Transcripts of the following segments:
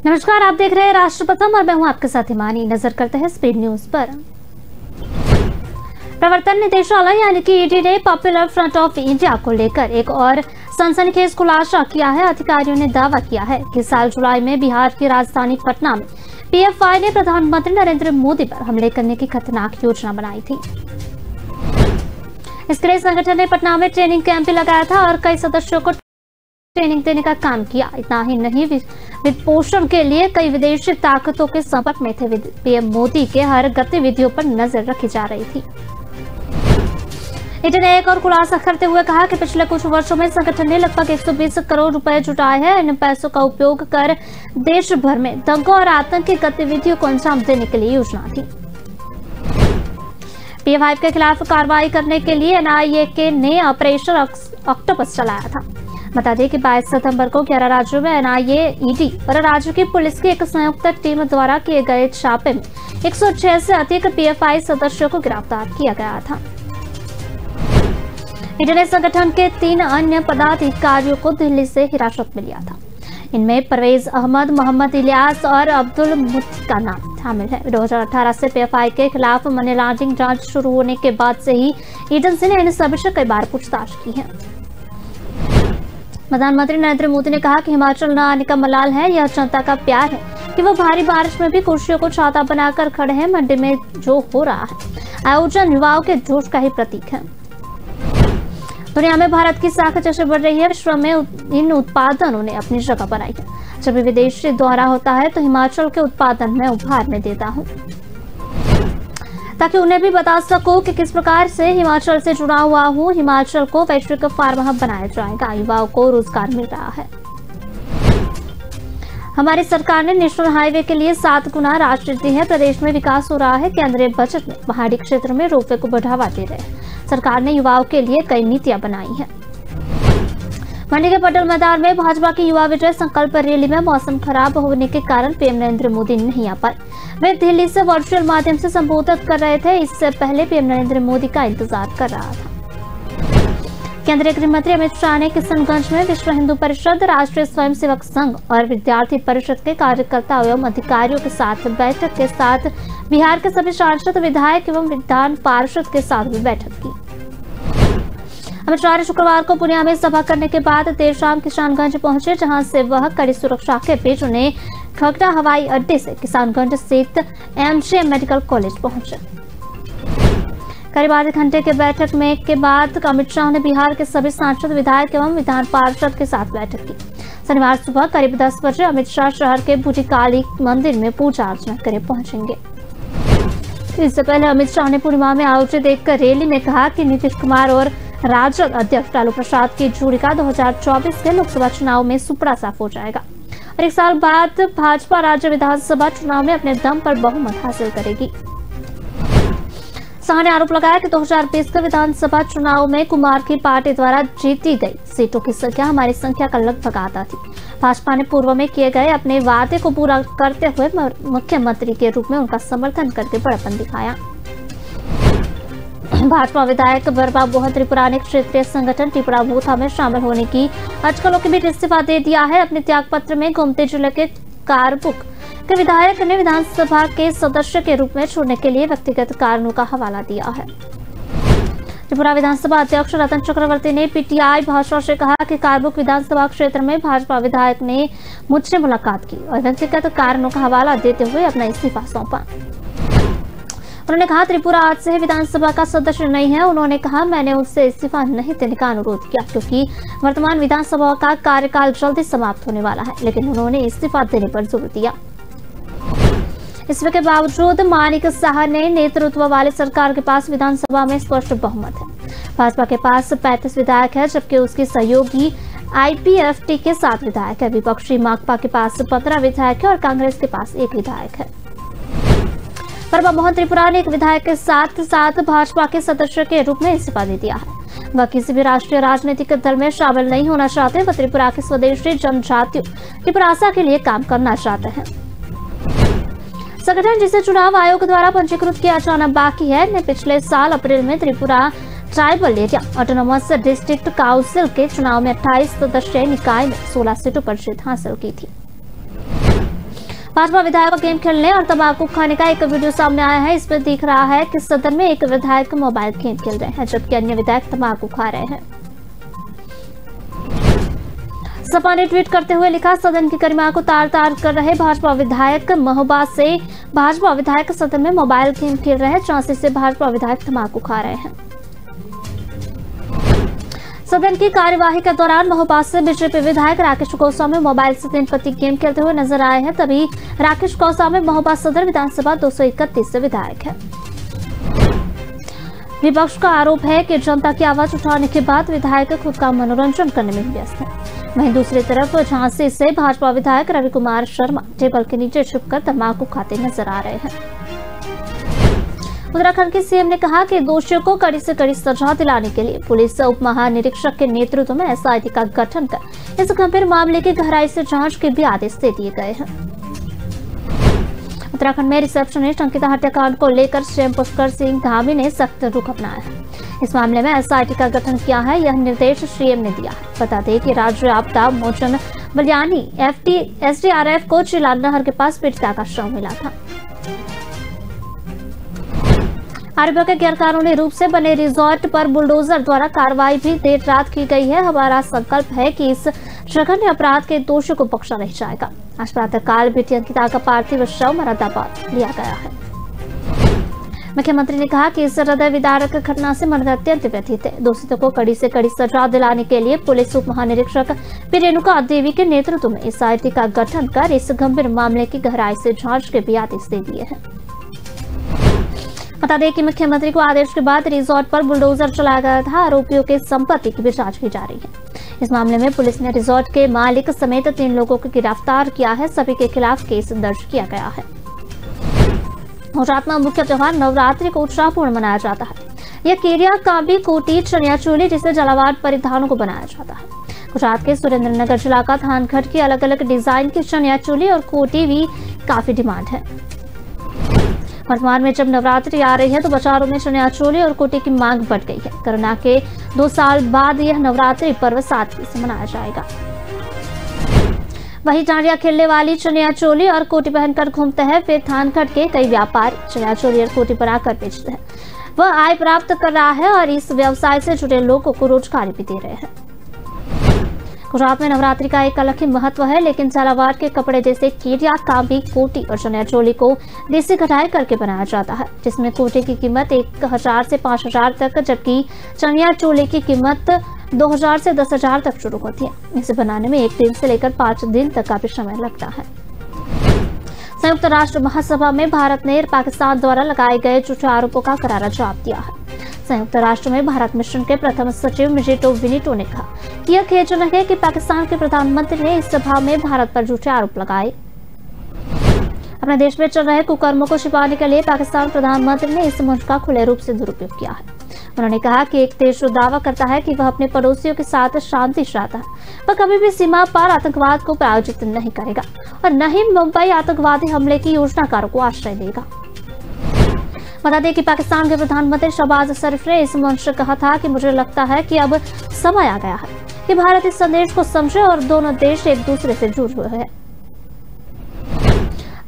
नमस्कार, आप देख रहे हैं राष्ट्र प्रथम और मैं हूं आपके साथ हिमानी। नजर करते हैं स्पीड न्यूज पर। प्रवर्तन निदेशालय यानी कि ईडी ने पॉपुलर फ्रंट ऑफ इंडिया को लेकर एक और सनसनीखेज खुलासा किया है। अधिकारियों ने दावा किया है कि साल जुलाई में बिहार की राजधानी पटना में पीएफआई ने प्रधानमंत्री नरेंद्र मोदी पर हमले करने की खतरनाक योजना बनाई थी। इसके लिए संगठन ने पटना में ट्रेनिंग कैंप भी लगाया था और कई सदस्यों को ट्रेनिंग देने का काम किया। इतना ही नहीं, वित्त पोषण के लिए कई विदेशी ताकतों के संपर्क में थे। पीएम मोदी के हर गतिविधियों पर नजर रखी जा रही थी। ईडी ने एक और खुलासा करते हुए कहा कि पिछले कुछ वर्षों में संगठन ने लगभग 120 करोड़ रुपए जुटाए हैं। इन पैसों का उपयोग कर देश भर में दंगों और आतंकी गतिविधियों को अंजाम देने के लिए योजना थी। पीएफआई के खिलाफ कार्रवाई करने के लिए एनआईए ने ऑपरेशन ऑक्टोपस चलाया था। बता दें कि 22 सितंबर को 11 राज्यों में एनआईए, ईडी और राज्य की पुलिस की एक संयुक्त टीम द्वारा किए गए छापे में 106 से अधिक पीएफआई सदस्यों को गिरफ्तार किया गया था। ईडी ने संगठन के 3 अन्य पदाधिकारियों को दिल्ली से हिरासत में लिया था। इनमें परवेज अहमद, मोहम्मद इलियास और अब्दुल मुत्त का नाम शामिल है। 2018 से पीएफआई के खिलाफ मनी लॉन्ड्रिंग जांच शुरू होने के बाद से ही एजेंसी ने इन सभी से कई बार पूछताछ की है। प्रधानमंत्री नरेंद्र मोदी ने कहा कि हिमाचल न आने का मलाल है, यह जनता का प्यार है कि वो भारी बारिश में भी कुर्सियों को छाता बनाकर खड़े हैं। मंडी में जो हो रहा है आयोजन युवाओं के जोश का ही प्रतीक है। दुनिया में भारत की साख जैसे बढ़ रही है। विश्व में इन उत्पादनों ने अपनी जगह बनाई है। जब भी विदेशी दौरा होता है तो हिमाचल के उत्पादन में उपहार में देता हूँ, ताकि उन्हें भी बता सकूं कि किस प्रकार से हिमाचल से जुड़ा हुआ हूं। हिमाचल को वैश्विक फार्म हब बनाया जाएगा। युवाओं को रोजगार मिल रहा है। हमारी सरकार ने नेशनल हाईवे के लिए 7 गुना राशि दी है। प्रदेश में विकास हो रहा है। केंद्रीय बजट में पहाड़ी क्षेत्र में रोपवे को बढ़ावा दे रहे हैं। सरकार ने युवाओं के लिए कई नीतियां बनाई हैं। मंडी के पटेल मैदान में भाजपा की युवा विजय संकल्प रैली में मौसम खराब होने के कारण पीएम नरेंद्र मोदी नहीं आ पाए। वे दिल्ली से वर्चुअल माध्यम से संबोधित कर रहे थे। इससे पहले पीएम नरेंद्र मोदी का इंतजार कर रहा था। केंद्रीय गृह मंत्री अमित शाह ने किशनगंज में विश्व हिंदू परिषद, राष्ट्रीय स्वयंसेवक संघ और विद्यार्थी परिषद के कार्यकर्ता एवं अधिकारियों के साथ बैठक के साथ बिहार के सभी सांसद, विधायक एवं विधान पार्षद के साथ भी बैठक की। अमित शाह ने शुक्रवार को पुणे में सभा करने के बाद देर शाम किशनगंज पहुंचे, जहां से वह कड़ी सुरक्षा के बीच उन्हें खगड़ा हवाई अड्डे से किशनगंज स्थित एमजे मेडिकल कॉलेज पहुंचे। करीब आधे घंटे के बैठक में के बाद अमित शाह ने बिहार के सभी सांसद, विधायक एवं विधान पार्षद के साथ बैठक की। शनिवार सुबह करीब 10 बजे अमित शाह शहर के भुजी काली मंदिर में पूजा अर्चना करे पहुंचेंगे। इससे पहले अमित शाह ने पूर्णिमा में आयोजित एक रैली में कहा कि नीतीश कुमार और राजद अध्यक्ष लालू प्रसाद की जोड़ी का 2024 के लोकसभा चुनाव में सुपड़ा साफ हो जाएगा और 1 साल बाद भाजपा राज्य विधानसभा चुनाव में अपने दम पर बहुमत हासिल करेगी। शाह ने आरोप लगाया कि 2020 के विधानसभा चुनाव में कुमार की पार्टी द्वारा जीती गई सीटों की संख्या हमारी संख्या का लगभग आधा थी। भाजपा ने पूर्व में किए गए अपने वादे को पूरा करते हुए मुख्यमंत्री के रूप में उनका समर्थन करके बड़प्पन दिखाया। भाजपा विधायक बरबा बोहन त्रिपुरा ने क्षेत्रीय संगठन त्रिपुरा बूथा में शामिल होने की अटकलों के बीच इस्तीफा दे दिया है। अपने त्याग पत्र में गोमती जिले के कारबुक के विधायक ने विधानसभा के सदस्य के रूप में छोड़ने के लिए व्यक्तिगत कारणों का हवाला दिया है। त्रिपुरा विधानसभा अध्यक्ष रतन चक्रवर्ती ने पीटीआई भाषा से कहा कि कारबुक विधानसभा क्षेत्र में भाजपा विधायक ने मुझसे मुलाकात की और व्यक्तिगत कारणों का हवाला देते हुए अपना इस्तीफा सौंपा। उन्होंने कहा त्रिपुरा आज से विधानसभा का सदस्य नहीं है। उन्होंने कहा मैंने उससे इस्तीफा नहीं देने का अनुरोध किया क्योंकि वर्तमान विधानसभा का कार्यकाल जल्दी समाप्त होने वाला है, लेकिन उन्होंने इस्तीफा देने पर जोर दिया। इसके बावजूद मानिक शाह ने नेतृत्व वाली सरकार के पास विधानसभा में स्पष्ट बहुमत है। भाजपा के पास 35 विधायक है, जबकि उसकी सहयोगी आईपीएफटी के 7 विधायक है। विपक्षी माकपा के पास 15 विधायक है और कांग्रेस के पास 1 विधायक है। बरबा मोहन त्रिपुरा ने एक विधायक के साथ साथ भाजपा के सदस्य के रूप में इस्तीफा दे दिया है। वह किसी भी राष्ट्रीय राजनीतिक दल में शामिल नहीं होना चाहते। वह त्रिपुरा के स्वदेशी जनजातियों त्रिपुरासा के लिए काम करना चाहते हैं। संगठन जिसे चुनाव आयोग द्वारा पंजीकृत किया जाना बाकी है, ने पिछले साल अप्रैल में Tripura tribal area autonomous district council के चुनाव में 28 सदस्यीय निकाय में 16 सीटों पर जीत हासिल की थी। भाजपा विधायक को गेम खेलने और तंबाकू खाने का एक वीडियो सामने आया है। इसमें दिख रहा है कि सदन में एक विधायक मोबाइल गेम खेल रहे हैं जबकि अन्य विधायक तंबाकू खा रहे हैं। सपा ने ट्वीट करते हुए लिखा, सदन की गरिमा को तार तार कर रहे भाजपा विधायक। महोबा से भाजपा विधायक सदन में मोबाइल गेम खेल रहे हैं। झांसी से भाजपा विधायक तंबाकू खा रहे हैं। सदन की कार्यवाही के दौरान महोबा से बीजेपी विधायक राकेश गोस्वामी मोबाइल से 3 पत्ती गेम खेलते हुए नजर आए हैं। तभी राकेश गोस्वामी महोबा सदर विधानसभा 231 से विधायक है। विपक्ष का आरोप है कि जनता की आवाज उठाने के बाद विधायक खुद का मनोरंजन करने में व्यस्त है। वहीं दूसरी तरफ झांसी से भाजपा विधायक रवि कुमार शर्मा टेबल के नीचे छुपकर तंबाकू खाते नजर आ रहे हैं। उत्तराखंड के सीएम ने कहा कि दोषियों को कड़ी से कड़ी सजा दिलाने के लिए पुलिस उप महानिरीक्षक के नेतृत्व में एसआईटी का गठन कर इस गंभीर मामले की गहराई से जांच के भी आदेश दे दिए गए हैं। उत्तराखंड में रिसेप्शनिस्ट अंकिता हत्याकांड को लेकर सीएम पुष्कर सिंह धामी ने सख्त रुख अपनाया है। इस मामले में एसआईटी का गठन किया है, यह निर्देश सीएम ने दिया है। बता दें कि राज्य आपदा मोचन बलियानी एसडीआरएफ को चिला नहर के पास पीड़िता का शव मिला था। आरोपियों के गैरकानूनी रूप से बने रिजॉर्ट पर बुलडोजर द्वारा कार्रवाई भी देर रात की गई है। हमारा संकल्प है कि इस जघन्य अपराध के दोषियों को बख्शा नहीं जाएगा। आज प्रातःकाल बेटी अंकिता का पार्थिव शव मुरादाबाद लिया गया है। मुख्यमंत्री ने कहा कि इस हृदय विदारक घटना से मन अत्यंत व्यथित है। दोषियों को कड़ी से कड़ी सजा दिलाने के लिए पुलिस उप महानिरीक्षक पी रेणुका देवी के नेतृत्व में एसआईटी का गठन कर इस गंभीर मामले की गहराई से जांच के भी आदेश दे दिए हैं। बता दें कि मुख्यमंत्री को आदेश के बाद रिजॉर्ट पर बुलडोजर चलाया गया था। आरोपियों के संपत्ति की भी जांच की जा रही है। इस मामले में पुलिस ने रिजॉर्ट के मालिक समेत 3 लोगों को गिरफ्तार किया है। सभी के खिलाफ केस दर्ज किया गया है। गुजरात में मुख्य त्योहार नवरात्रि को उत्साहपूर्ण मनाया जाता है। यह केरिया काबी कोटी चनिया चोली जिसे झालावाड़ परिधानों को बनाया जाता है। गुजरात के सुरेंद्रनगर जिला का थानगढ़ की अलग अलग डिजाइन की चनिया चोली और कोटी भी काफी डिमांड है। वर्तमान में जब नवरात्रि आ रही है तो बाजारों में चनिया चोली और कोटी की मांग बढ़ गई है। कोरोना के 2 साल बाद यह नवरात्रि पर्व सादगी से मनाया जाएगा। वही डांडिया खेलने वाली चनिया चोली और कोटी पहनकर घूमते हैं। फिर थानगढ़ के कई व्यापारी चनिया चोली और कोटी बनाकर बेचते हैं। वह आय प्राप्त कर रहा है और इस व्यवसाय से जुड़े लोगों को रोजगार भी दे रहे हैं। गुजरात में नवरात्रि का एक अलग ही महत्व है, लेकिन झालावाड़ के कपड़े जैसे केरिया काबी कोटी और चनिया चोली को देसी कढ़ाई करके बनाया जाता है, जिसमें कोटी की कीमत 1000 से 5000 तक जबकि चनिया चोली की कीमत 2000 से 10,000 तक शुरू होती है। इसे बनाने में 1 दिन से लेकर 5 दिन तक का भी समय लगता है। संयुक्त राष्ट्र महासभा में भारत ने पाकिस्तान द्वारा लगाए गए झूठे आरोपों का करारा जवाब दिया है। संयुक्त राष्ट्र में भारत मिशन के प्रथम सचिव मिजिटो विनिटो ने कहा कि यह खेदजनक है कि पाकिस्तान के प्रधानमंत्री ने इस सभा में भारत पर झूठे आरोप लगाए। अपने देश में चल रहे कुकर्मों को छिपाने के लिए पाकिस्तान प्रधानमंत्री ने इस मंच का खुले रूप से दुरुपयोग किया है। उन्होंने कहा कि एक देश जो दावा करता है कि वह अपने पड़ोसियों के साथ शांति चाहता है, वह कभी भी सीमा पार आतंकवाद को प्रायोजित नहीं करेगा और न ही मुंबई आतंकवादी हमले की योजनाकारों को आश्रय देगा। बता दें कि पाकिस्तान के प्रधानमंत्री शहबाज शरीफ ने इस मंच से कहा था कि मुझे लगता है कि अब समय आ गया है कि भारत इस संदेश को समझे और दोनों देश एक दूसरे से जुड़े हुए हैं।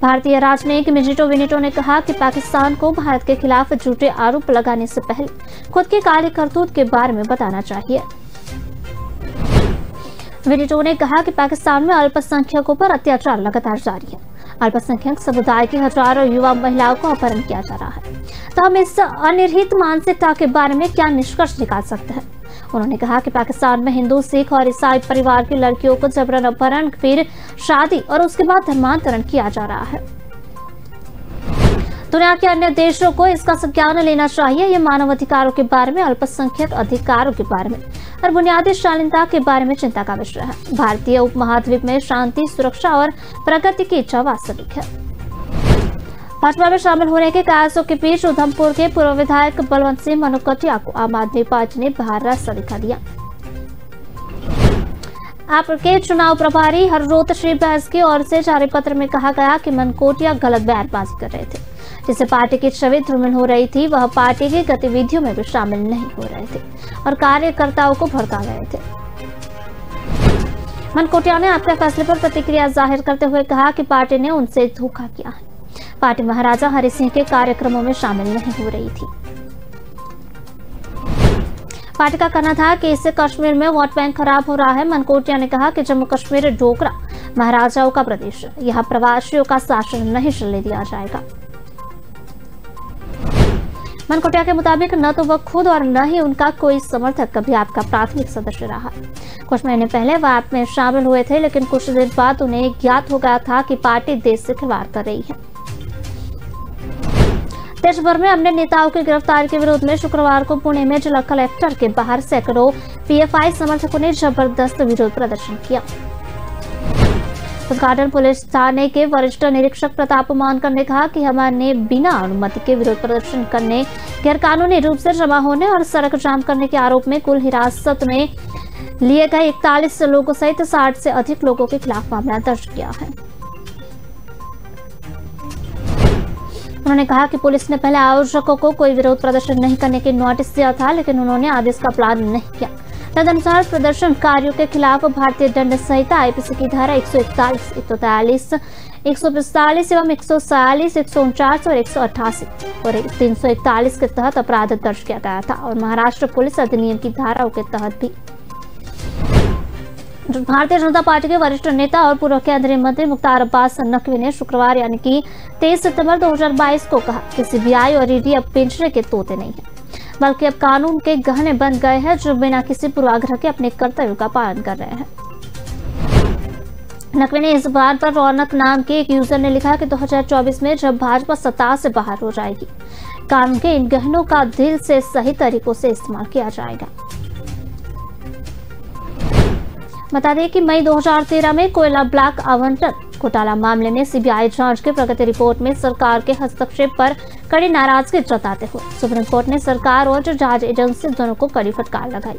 भारतीय राजनयिक मिजिटो विनिटो ने कहा कि पाकिस्तान को भारत के खिलाफ झूठे आरोप लगाने से पहले खुद के काले करतूत के बारे में बताना चाहिए। विनिटो ने कहा कि पाकिस्तान में अल्पसंख्यकों पर अत्याचार लगातार जारी है। अल्पसंख्यक समुदाय की हजारों युवा महिलाओं को अपहरण किया जा रहा है, तो हम इस अनिर्हित मानसिकता के बारे में क्या निष्कर्ष निकाल सकते हैं। उन्होंने कहा कि पाकिस्तान में हिंदू, सिख और ईसाई परिवार की लड़कियों को जबरन अपहरण, फिर शादी और उसके बाद धर्मांतरण किया जा रहा है। दुनिया के अन्य देशों को इसका संज्ञान लेना चाहिए। ये मानव अधिकारों के बारे में, अल्पसंख्यक अधिकारों के बारे में और बुनियादी शालीनता के बारे में चिंता का विषय है। भारतीय उपमहाद्वीप में शांति, सुरक्षा और प्रगति की इच्छा वास्तविक है। भाजपा में शामिल होने के कयासों के बीच उधमपुर के पूर्व विधायक बलवंत सिंह मनोकटिया को आम आदमी पार्टी ने बाहर रास्ता दिखा दिया। आपके चुनाव प्रभारी हररोत श्री बहस की ओर से जारी पत्र में कहा गया कि मनकोटिया गलत बयानबाजी कर रहे थे, जिससे पार्टी की छवि धूमिल हो रही थी। वह पार्टी की गतिविधियों में भी शामिल नहीं हो रहे थे और कार्यकर्ताओं को भड़का रहे थे। मनकोटिया ने आपके फैसले पर प्रतिक्रिया जाहिर करते हुए कहा कि पार्टी ने उनसे धोखा किया है। पार्टी महाराजा हरि सिंह के कार्यक्रमों में शामिल नहीं हो रही थी। पार्टी का कहना था कि इससे कश्मीर में वोट बैंक खराब हो रहा है। मनकोटिया ने कहा कि जम्मू कश्मीर डोगरा महाराजाओं का प्रदेश है, यहाँ प्रवासियों का शासन नहीं चलने दिया जाएगा। मनकोटिया के मुताबिक न तो वह खुद और न ही उनका कोई समर्थक कभी आपका प्राथमिक सदस्य रहा। कुछ महीने पहले वह आप में शामिल हुए थे, लेकिन कुछ दिन बाद उन्हें ज्ञात हो गया था कि पार्टी देश से खिलवाड़ कर रही है। देश भर में अन्य नेताओं की गिरफ्तारी के विरोध में शुक्रवार को पुणे में जिला कलेक्टर के बाहर सैकड़ों पीएफआई समर्थकों ने जबरदस्त विरोध प्रदर्शन किया। उद्घाटन पुलिस थाने के वरिष्ठ निरीक्षक प्रताप मानकर ने कहा कि हमने बिना अनुमति के विरोध प्रदर्शन करने, गैरकानूनी रूप से जमा होने और सड़क जाम करने के आरोप में कुल हिरासत में लिए गए 41 लोगों सहित 60 से अधिक लोगों के खिलाफ मामला दर्ज किया है। उन्होंने कहा कि पुलिस ने पहले आयोजकों को कोई विरोध प्रदर्शन नहीं करने की नोटिस दिया था, लेकिन उन्होंने आदेश का पालन नहीं किया। तदनुसार प्रदर्शनकारियों के खिलाफ भारतीय दंड संहिता आईपीसी की धारा 141, 143, 145 एवं 146, 149 और 188 और 341 के तहत अपराध दर्ज किया गया था और महाराष्ट्र पुलिस अधिनियम की धाराओं के तहत भी। भारतीय जनता पार्टी के वरिष्ठ नेता और पूर्व केंद्रीय मंत्री मुख्तार अब्बास नकवी ने शुक्रवार यानी कि 23 सितंबर 2022 को कहा कि सीबीआई और ईडी अब पिंजरे के तोते नहीं है, बल्कि अब कानून के गहने बन गए हैं जो बिना किसी पूर्वाग्रह के अपने कर्तव्यों का पालन कर रहे हैं। नकवी ने इस बार पर रौनक नाम के एक यूजर ने लिखा कि 2024 में जब भाजपा सत्ता से बाहर हो जाएगी, कानून के इन गहनों का दिल से सही तरीकों से इस्तेमाल किया जाएगा। बता दें कि मई 2013 में कोयला ब्लॉक आवंटन घोटाला मामले में सीबीआई जांच की प्रगति रिपोर्ट में सरकार के हस्तक्षेप पर कड़ी नाराजगी जताते हुए सुप्रीम कोर्ट ने सरकार और जांच एजेंसी दोनों को कड़ी फटकार लगाई।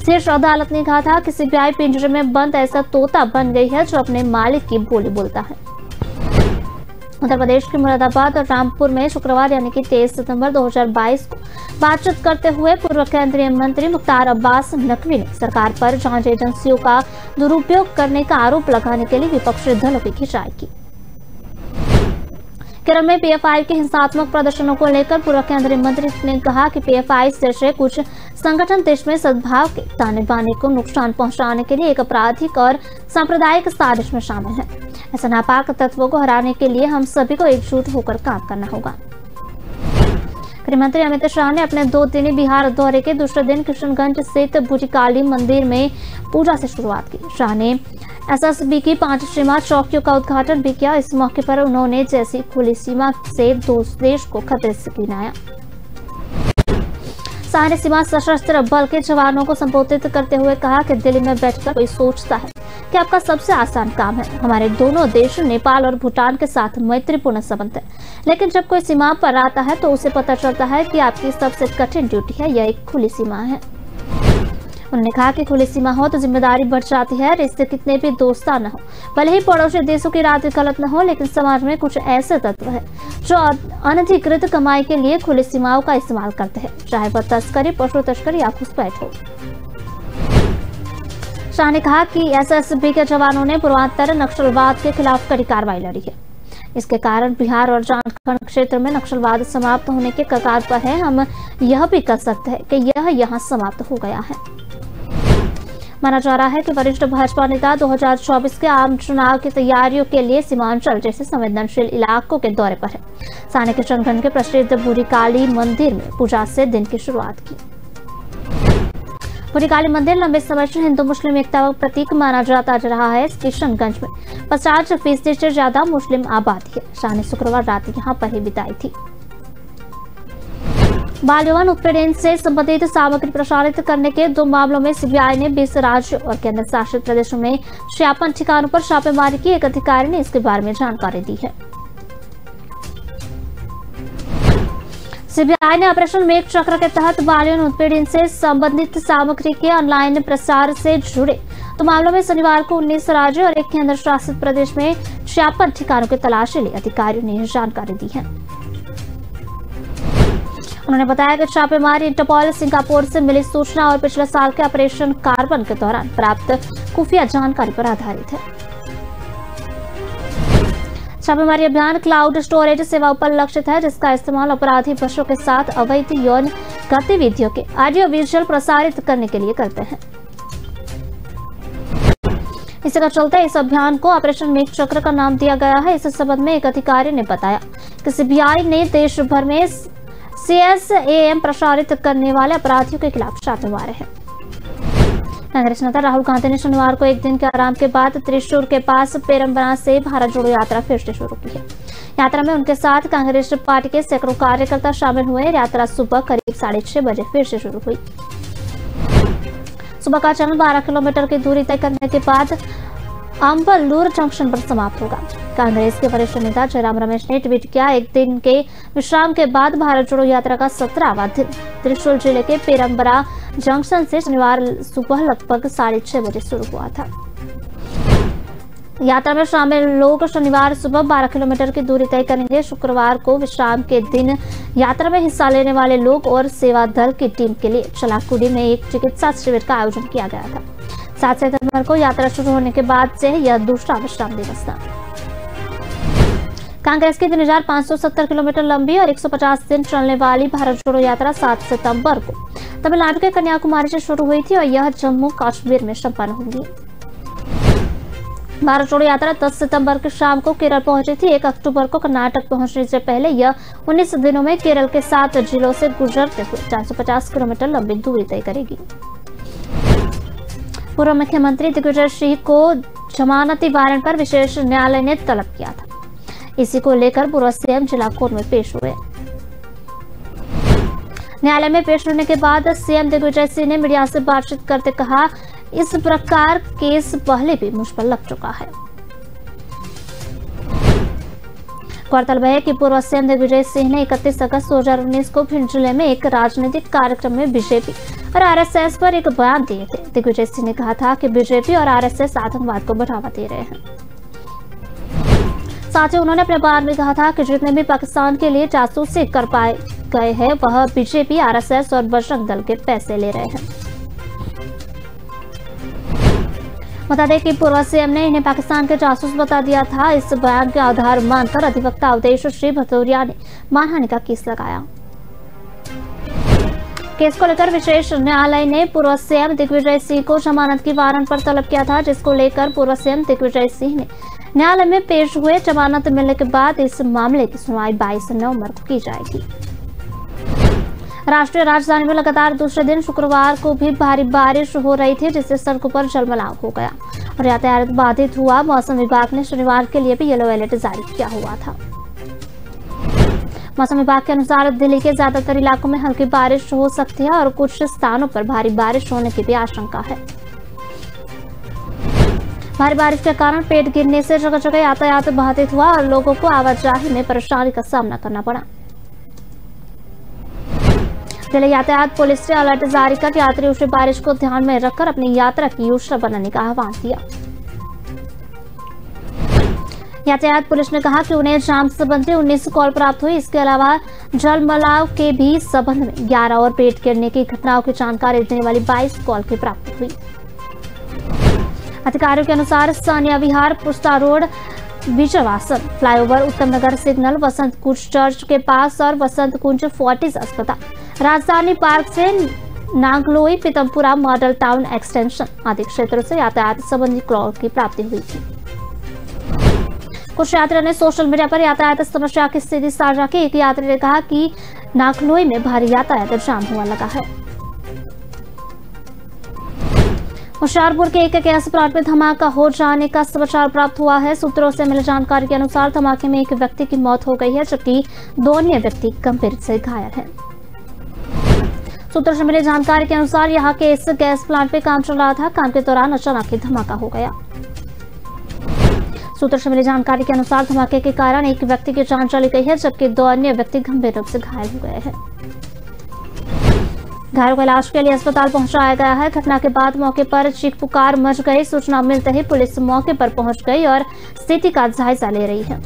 शीर्ष अदालत ने कहा था कि सीबीआई पिंजरे में बंद ऐसा तोता बन गई है जो अपने मालिक की बोली बोलता है। उत्तर प्रदेश के मुरादाबाद और रामपुर में शुक्रवार यानी कि 23 सितंबर 2022 को बातचीत करते हुए पूर्व केंद्रीय मंत्री मुख्तार अब्बास नकवी ने सरकार पर जांच एजेंसियों का दुरुपयोग करने का आरोप लगाने के लिए विपक्षी दलों की खिंचाई की। केरल में पीएफआई के हिंसात्मक प्रदर्शनों को लेकर पूर्व केंद्रीय मंत्री ने कहा कि पीएफआई जैसे कुछ संगठन देश में सद्भाव के ताने बाने को नुकसान पहुंचाने के लिए एक आपराधिक और सांप्रदायिक साजिश में शामिल है। ऐसे नापाक तत्वों को हराने के लिए हम सभी को एकजुट होकर काम करना होगा। गृह मंत्री अमित शाह ने अपने 2 दिनी बिहार दौरे के दूसरे दिन किशनगंज स्थित भुजिकाली मंदिर में पूजा से शुरुआत की। शाह ने एसएसबी की 5 सीमा चौकियों का उद्घाटन भी किया। इस मौके पर उन्होंने जैसी खुली सीमा से देश को खतरे से गिनाया। शाह ने सीमा सशस्त्र बल के जवानों को संबोधित करते हुए कहा कि दिल्ली में बैठकर कोई सोचता है कि आपका सबसे आसान काम है। हमारे दोनों देश नेपाल और भूटान के साथ मैत्रीपूर्ण संबंध है, लेकिन जब कोई सीमा पर आता है तो उसे पता चलता है कि आपकी सबसे कठिन ड्यूटी है, यह एक खुली सीमा है। उन्होंने कहा कि खुली सीमा हो तो जिम्मेदारी बढ़ जाती है। रिश्ते कितने भी दोस्ताना हो, भले ही पड़ोसी देशों की इरादे गलत न हो, लेकिन समाज में कुछ ऐसे तत्व है जो अनधिकृत कमाई के लिए खुली सीमाओं का इस्तेमाल करते हैं, चाहे वह तस्करी, पशु तस्करी या घुसपैठ हो। शाह ने कहा कि एसएसबी के जवानों ने पूर्वांचल नक्सलवाद के खिलाफ कड़ी कार्रवाई लड़ी है। इसके कारण बिहार और झारखंड क्षेत्र में नक्सलवाद समाप्त होने के कगार पर है। हम यह भी कह सकते हैं कि यह यहाँ समाप्त हो गया है। माना जा रहा है कि वरिष्ठ भाजपा नेता 2024 के आम चुनाव की तैयारियों के लिए सीमांचल जैसे संवेदनशील इलाकों के दौरे पर है। शाह ने किशनगंज के प्रसिद्ध भुजिकाली मंदिर में पूजा से दिन की शुरुआत की। भुजिकाली मंदिर लंबे समय से हिंदू मुस्लिम एकता का प्रतीक माना जाता रहा है। किशनगंज में 50% से ज्यादा मुस्लिम आबादी है। शाह ने शुक्रवार रात यहाँ पर ही बिताई थी। बाल यौन उत्पीड़न से संबंधित सामग्री प्रसारित करने के 2 मामलों में सीबीआई ने 20 राज्यों और केंद्र शासित प्रदेशों में 56 ठिकानों पर छापेमारी की। एक अधिकारी ने इसके बारे में जानकारी दी है। सीबीआई ने ऑपरेशन मेघ चक्र के तहत बाल यौन उत्पीड़न से संबंधित सामग्री के ऑनलाइन प्रसार से जुड़े 2 मामलों में शनिवार को 19 राज्यों और एक केंद्र शासित प्रदेश में 56 ठिकानों की तलाशी ली। अधिकारियों ने यह जानकारी दी है। उन्होंने बताया कि छापेमारी इंटरपोल सिंगापुर से मिली सूचना और पिछले साल के ऑपरेशन कार्बन के दौरान प्राप्त खुफिया जानकारी पर आधारित है। छापेमारी अभियान क्लाउड स्टोरेज सेवाओं पर लक्षित है, जिसका इस्तेमाल अपराधी बच्चों के साथ अवैध यौन गतिविधियों के ऑडियो विजुअल प्रसारित करने के लिए करते हैं। इसी का चलते इस अभियान को ऑपरेशन मेघ चक्र का नाम दिया गया है। इस संबंध में एक अधिकारी ने बताया कि सीबीआई ने देश भर में CSAM प्रसारित करने वाले अपराधियों के खिलाफ छापे मारे हैं। कांग्रेस नेता राहुल गांधी ने शनिवार को एक दिन के आराम के बाद त्रिशूर के पास पेरम्बरा से भारत जोड़ो यात्रा फिर से शुरू की है। यात्रा में उनके साथ कांग्रेस पार्टी के सैकड़ों कार्यकर्ता शामिल हुए। यात्रा सुबह करीब 6:30 बजे फिर से शुरू हुई। सुबह का चरण 12 किलोमीटर की दूरी तय करने के बाद अम्बलूर जंक्शन पर समाप्त होगा। कांग्रेस के वरिष्ठ नेता जयराम रमेश ने ट्वीट किया, एक दिन के विश्राम के बाद भारत जोड़ो यात्रा का 17वां दिन त्रिशूर जिले के पेरम्बरा जंक्शन से शनिवार सुबह लगभग 6:30 बजे शुरू हुआ था। यात्रा में शामिल लोग शनिवार सुबह 12 किलोमीटर की दूरी तय करेंगे। शुक्रवार को विश्राम के दिन यात्रा में हिस्सा लेने वाले लोग और सेवा दल की टीम के लिए चलाकुडी में एक चिकित्सा शिविर का आयोजन किया गया था। 7 सितंबर को यात्रा शुरू होने के बाद से यह दूसरा विश्राम दिवस था। कांग्रेस की 3570 किलोमीटर लंबी और 150 दिन चलने वाली भारत जोड़ो यात्रा 7 सितंबर को तमिलनाडु के कन्याकुमारी से शुरू हुई थी और यह जम्मू कश्मीर में संपन्न होगी। भारत जोड़ो यात्रा 10 सितंबर की शाम को केरल पहुंची थी। 1 अक्टूबर को कर्नाटक पहुंचने से पहले यह 19 दिनों में केरल के 7 जिलों से गुजरते हुए 450 किलोमीटर लंबी दूरी तय करेगी। पूर्व मुख्यमंत्री दिग्विजय सिंह को जमानती वारंट पर विशेष न्यायालय ने तलब किया था। इसी को लेकर पूर्व सीएम जिला कोर्ट में पेश हुए। न्यायालय में पेश होने के बाद सीएम दिग्विजय सिंह ने मीडिया से बातचीत करते कहा, इस प्रकार केस पहले भी मुझ पर लग चुका है। गौरतलब है कि पूर्व सीएम दिग्विजय सिंह ने 31 अगस्त 2019 को भिंड जिले में एक राजनीतिक कार्यक्रम में बीजेपी और आरएसएस पर एक बयान दिए थे। दिग्विजय सिंह ने कहा था कि बीजेपी और आरएसएस आतंकवाद को बढ़ावा दे रहे हैं। साथ ही उन्होंने अपने बयान में कहा था कि जितने भी पाकिस्तान के लिए जासूसी कर पाए गए हैं वह बीजेपी, आरएसएस और बजरंग दल के पैसे ले रहे हैं। बता दें कि पूर्व सीएम ने इन्हें पाकिस्तान के जासूस बता दिया था। इस बयान के आधार मानकर अधिवक्ता अवधेश श्री भदौरिया ने मानहानि का केस लगाया। केस को लेकर विशेष न्यायालय ने पूर्व सीएम दिग्विजय सिंह को जमानत की वारंट पर तलब किया था, जिसको लेकर पूर्व सीएम दिग्विजय सिंह ने न्यायालय में पेश हुए। जमानत मिलने के बाद इस मामले की सुनवाई 22 नवंबर को की जाएगी। राष्ट्रीय राजधानी में लगातार दूसरे दिन शुक्रवार को भी भारी बारिश हो रही थी, जिससे सड़कों पर जलमलाव हो गया और यातायात बाधित हुआ। मौसम विभाग ने शनिवार के लिए भी येलो अलर्ट जारी किया हुआ था। मौसम विभाग के अनुसार दिल्ली के ज्यादातर इलाकों में हल्की बारिश हो सकती है और कुछ स्थानों पर भारी बारिश होने की भी आशंका है। भारी बारिश के कारण पेड़ गिरने से जगह जगह यातायात बाधित हुआ और लोगों को आवाजाही में परेशानी का सामना करना पड़ा। जिले यातायात पुलिस ने अलर्ट जारी कर यात्रियों से बारिश को ध्यान में रखकर अपनी यात्रा की योजना बनाने का आह्वान किया। यातायात पुलिस ने कहा कि उन्हें जाम संबंधी 19 कॉल प्राप्त हुई। इसके अलावा जलमलाव के भी संबंध में 11 और पेट गिरने की घटनाओं की जानकारी देने वाली 22 कॉल की प्राप्ति हुई। अधिकारियों के अनुसार सानिया विहार, पुस्ता रोड, विजयवासन फ्लाईओवर, उत्तम नगर सिग्नल, वसंत कुंज चर्च के पास और वसंत कुंज फोर्टिस अस्पताल, राजधानी पार्क से Nangloi, Pitampura, model town extension आदि क्षेत्रों से यातायात संबंधी कॉल की प्राप्ति हुई थी। कुछ यात्रियों ने सोशल मीडिया पर यातायात समस्या की स्थिति साझा की। एक यात्री ने कहा कि नागलोई में भारी यातायात जाम हुआ लगा है। होशियारपुर के एक गैस प्लांट में धमाका हो जाने का समाचार प्राप्त हुआ है। सूत्रों से मिली जानकारी के अनुसार धमाके में एक व्यक्ति की मौत हो गई है, जबकि 2 अन्य व्यक्ति गंभीर से घायल हैं। सूत्रों से मिली जानकारी के अनुसार यहां के इस गैस प्लांट में काम चल रहा था। काम के दौरान अचानक ही धमाका हो गया। सूत्रों से मिली जानकारी के अनुसार धमाके के कारण एक व्यक्ति की जान चली गई है, जबकि 2 अन्य व्यक्ति गंभीर रूप से घायल हो गए हैं। घायलों को इलाज के लिए अस्पताल पहुंचाया गया है। घटना के बाद मौके पर चीख पुकार मच गई। सूचना मिलते ही पुलिस मौके पर पहुंच गई और स्थिति का जायजा ले रही है।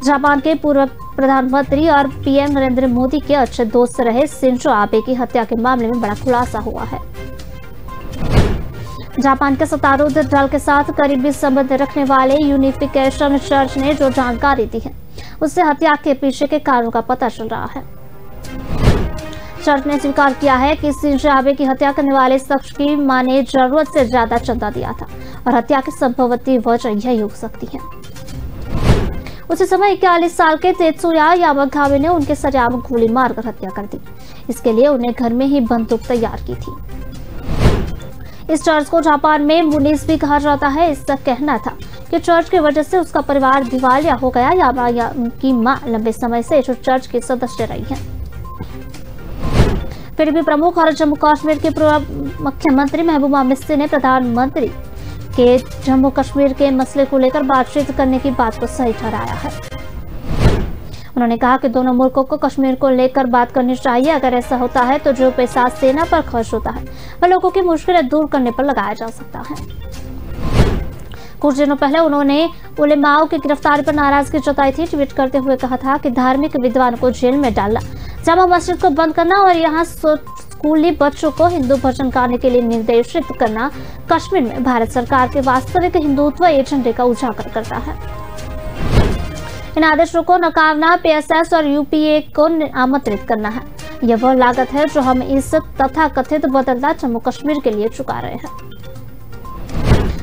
जापान के पूर्व प्रधानमंत्री और पीएम नरेंद्र मोदी के अच्छे दोस्त रहे शिंजो आबे की हत्या के मामले में बड़ा खुलासा हुआ है। जापान के सत्तारूढ़ दल के साथ करीबी संबंध रखने वाले यूनिफिकेशन चर्च ने जो जानकारी दी है उससे हत्या के पीछे के कारणों का पता चल रहा है। चर्च ने स्वीकार किया है कि शिंजो आबे की हत्या करने वाले शख्स की मां ने जरूरत से ज्यादा चंदा दिया था और हत्या की संभवती वजह यही हो सकती है। उसी समय 41 साल के तेत्सुया यामागामी ने उनके सरिया में गोली मारकर हत्या कर दी। इसके लिए उन्हें घर में ही बंदूक तैयार की थी। इस चर्च को जापान में मुनीस भी कहा जाता है। इसका कहना था कि चर्च की वजह से उसका परिवार दिवालिया हो गया। यामागामी की मां लंबे समय से इस चर्च की सदस्य रही है। फिर भी प्रमुख और जम्मू कश्मीर के पूर्व मुख्यमंत्री महबूबा मुफ्ती ने प्रधानमंत्री के जम्मू कश्मीर के मसले को लेकर बातचीत करने की बात को सही ठहराया है। उन्होंने कहा कि दोनों मुल्कों को कश्मीर को लेकर बात करनी चाहिए। अगर ऐसा होता है तो जो पैसा सेना पर खर्च होता है वह लोगों की मुश्किलें दूर करने पर लगाया जा सकता है। कुछ दिनों पहले उन्होंने उलेमाओं की गिरफ्तारी पर नाराजगी जताई थी। ट्वीट करते हुए कहा था कि धार्मिक विद्वान को जेल में डालना, जामा मस्जिद को बंद करना और यहाँ स्कूली बच्चों को हिंदू भजन गाने के लिए निर्देशित करना कश्मीर में भारत सरकार के वास्तविक हिंदुत्व एजेंडे का उजागर करता है। इन आदेशों को नकारना पीएसएस और यूपीए को आमंत्रित करना है। यह वह लागत है जो हम इस तथाकथित बदलता जम्मू कश्मीर के लिए चुका रहे हैं।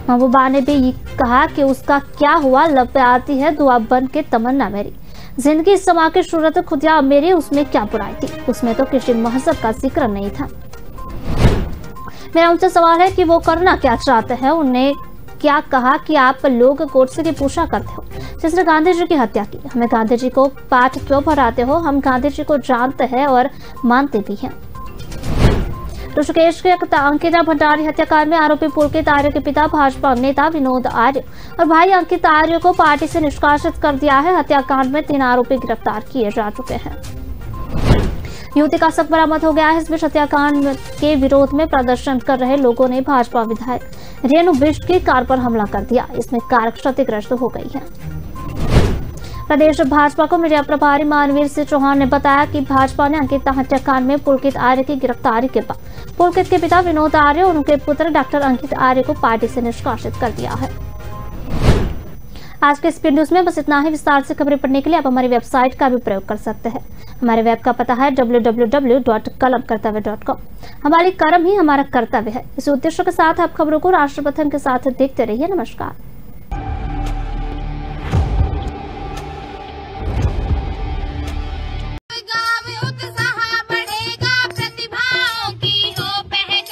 महबूबा ने भी कहा कि उसका क्या हुआ लब पे आती है दुआ बन के तमन्ना मेरी। जिंदगी समा की सूरत खुदिया मेरी, उसमें क्या बुराई थी? उसमें तो किसी महजब का जिक्र नहीं था। मेरा उनसे सवाल है कि वो करना क्या चाहते हैं। उन्हें क्या कहा कि आप लोग कोर्ट से पूछा करते हो जिसने गांधी जी की हत्या की। हमें गांधी जी को पाठ क्यों पढ़ाते हो? हम गांधी जी को जानते हैं और मानते भी हैं। ऋषिकेश के अंकिता भंडारी हत्याकांड में आरोपी पुलकित आर्य के पिता भाजपा नेता विनोद आर्य और भाई अंकित आर्य को पार्टी से निष्कासित कर दिया है। हत्याकांड में 3 आरोपी गिरफ्तार किए जा चुके हैं। युवती का शव बरामद हो गया है। इस बीच हत्याकांड के विरोध में प्रदर्शन कर रहे लोगों ने भाजपा विधायक रेणु बिष्ट की कार पर हमला कर दिया। इसमें कार क्षतिग्रस्त हो गई है। प्रदेश भाजपा को मीडिया प्रभारी मानवीर सिंह चौहान ने बताया कि भाजपा ने अंकिता हत्याकांड में पुलकित आर्य की गिरफ्तारी के बाद पुलकित के पिता विनोद आर्य और उनके पुत्र डॉक्टर अंकित आर्य को पार्टी से निष्कासित कर दिया है। आज के स्पीड न्यूज में बस इतना ही। विस्तार से खबरें पढ़ने के लिए आप हमारी वेबसाइट का भी प्रयोग कर सकते हैं। हमारे वेब का पता है www.kalamkartavya.com। हमारी कर्म ही हमारा कर्तव्य है। इस उद्देश्य के साथ आप खबरों को राष्ट्रपथन के साथ देखते रहिए। नमस्कार।